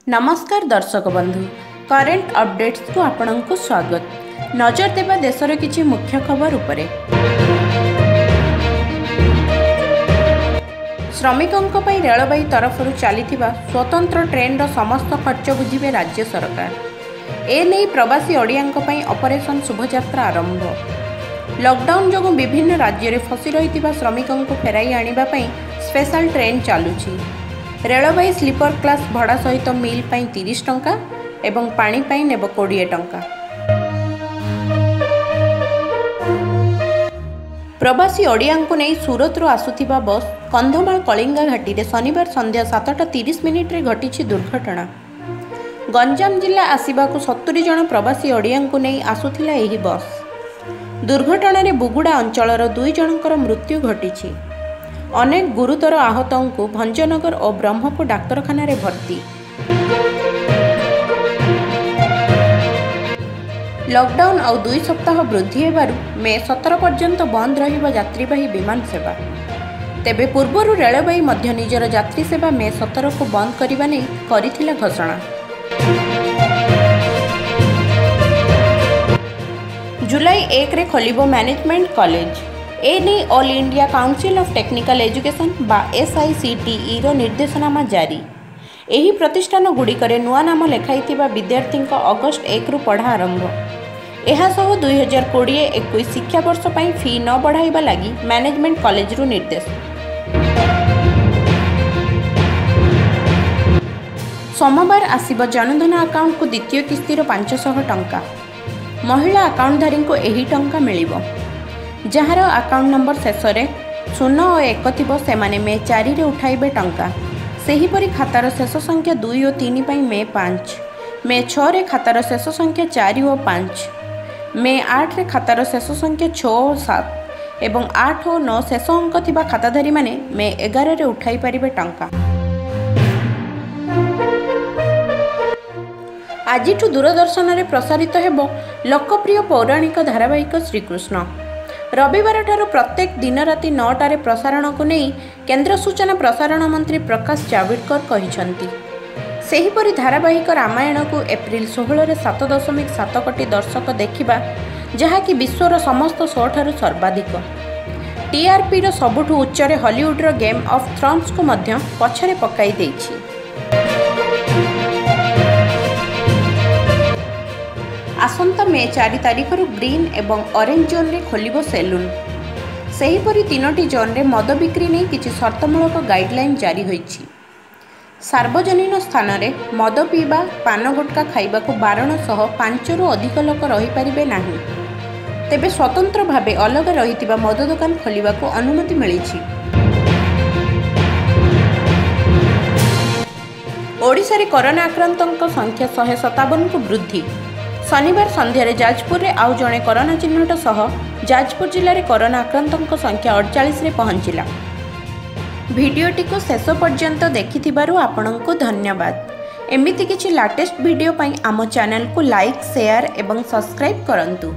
नमस्कार दर्शक बंधु, करेंट अपडेट्स को आपनको स्वागत। नजर देवा देशर किछि मुख्य खबर उपरे। श्रमिकों पई रेलबाई तरफरु चलीथिबा स्वतंत्र ट्रेन रो समस्त खर्च बुझिबे राज्य सरकार। ए नै प्रवासी ओडियांक पई ऑपरेशन शुभयात्रा आरंभ। लॉकडाउन जोगु विभिन्न राज्य रे फसी रहिथिबा श्रमिकों को फेराई आनिबा पई स्पेशल ट्रेन चालुछि। रेलबाई स्लीपर क्लास भड़ा सहित मिल पाई 30 टंका एवं पानी पाई नेब 20 टंका। प्रवासी ओडियांक नहीं सूरत रो आसुथिबा बस कंधमाल कलिंगा घाटी रे शनिवार संध्या 7:30 रे घटिछि दुर्घटना। गंजाम जिला आसिबाकु 70 जन प्रवासी ओडियांक नहीं आसुथिला एही बस। दुर्घटना रे बुगुड़ा अंचलर 2 जनकर मृत्यु घटिछि। अनेक गुरुतर आहतों को भंजनगर और ब्रह्मपुर डाक्तरखाना रे भर्ती। लॉकडाउन और 2 सप्ताह वृद्धि हेबारु मे 17 पर्यंत बंद रहिबा यात्रीवाही विमान सेवा। तेबे पूर्वरु रेलबाई मध्य निजर यात्री सेवा मे 17 को बंद करबा नै करिथिला घोषणा। जुलाई 1 रे खोलिबो मैनेजमेंट कॉलेज। एने all India council of technical education बा SICTE रो निर्देशनामा जारी। एही प्रतिष्ठान गुड़िकरे नुआ नाम लेखाइथिबा विद्यार्थी अगस्ट 1 रु पढ़ा आरंभ। एहासह 2020-21 शिक्षा वर्ष पई फी न बढ़ाइबा लागि मैनेजमेंट कॉलेज रु निर्देश। सोमवार आसिबो जनधन अकाउंट को द्वितीय किस्तीर 500 टंका। महिला अकाउंटधारी को एही टंका मिलिबो। जार अकाउंट नंबर शेष में 0 और 1 थिबो सेमाने मे 4 रे उठाइबे टंका। सेहीपरि खातार शेष संख्या 2 और 3 पई मे 5, मे 6 रे खातार शेष संख्या 4 और 5, मे 8 रे खातार शेष संख्या 6 और 7 एवं 8 और 9 शेष अंक थिबा खाताधारी माने मे 11 रे उठाई परिबे टंका। आजिठु दूरदर्शन रे प्रसारित हेबो लोकप्रिय पौराणिक धारावाहिक श्रीकृष्ण। रविवार ठारू प्रत्येक दिन राति 9टारे प्रसारण को नहीं केंद्र सूचना प्रसारण मंत्री प्रकाश जावड़ेकर कहिसंती। सेहीपरि धारावाहिक रामायण को एप्रिल 16 रे 7.7 कोटी दर्शक देखिबा, जहाँकि विश्वर समस्त शो ठारू सर्वाधिक। TRP रो सबुठु उच्चरे हॉलीवुड रो गेम ऑफ थ्रोन्स को मध्य पछरे पकाई देछि। आसंता मे 4 तारिख रु ग्रीन एवं ऑरेंज जोन रे खोलिबो सेलून। सेहीपरि 3टी जोन रे मद बिक्री नहीं किछि शर्तमूलक गाइडलाइन जारी होइछि। सार्वजनिक स्थान रे मद पीबा पान गुटका खाइबा को बारण सह 5 रु अधिक लोक रही परिबे नाही। तेबे स्वतंत्र भाबे अलग रहितिबा मद दुकान खोलिबा को अनुमति मिलिछि। ओडिशा रे कोरोना आक्रांतक संख्या 157 को वृद्धि। शनिवार संध्यारे जाजपुर रे आउ जणे कोरोना चिन्हट सह जाजपुर जिले में कोरोना आक्रांतक संख्या 48 रे पहुंचिला। भिडियोटी को शेष पर्यंत देखिथिबारु आपनको धन्यवाद। एमिति किछि लेटेस्ट वीडियो पई आम चैनल को लाइक, शेयर एवं सब्सक्राइब करंतु।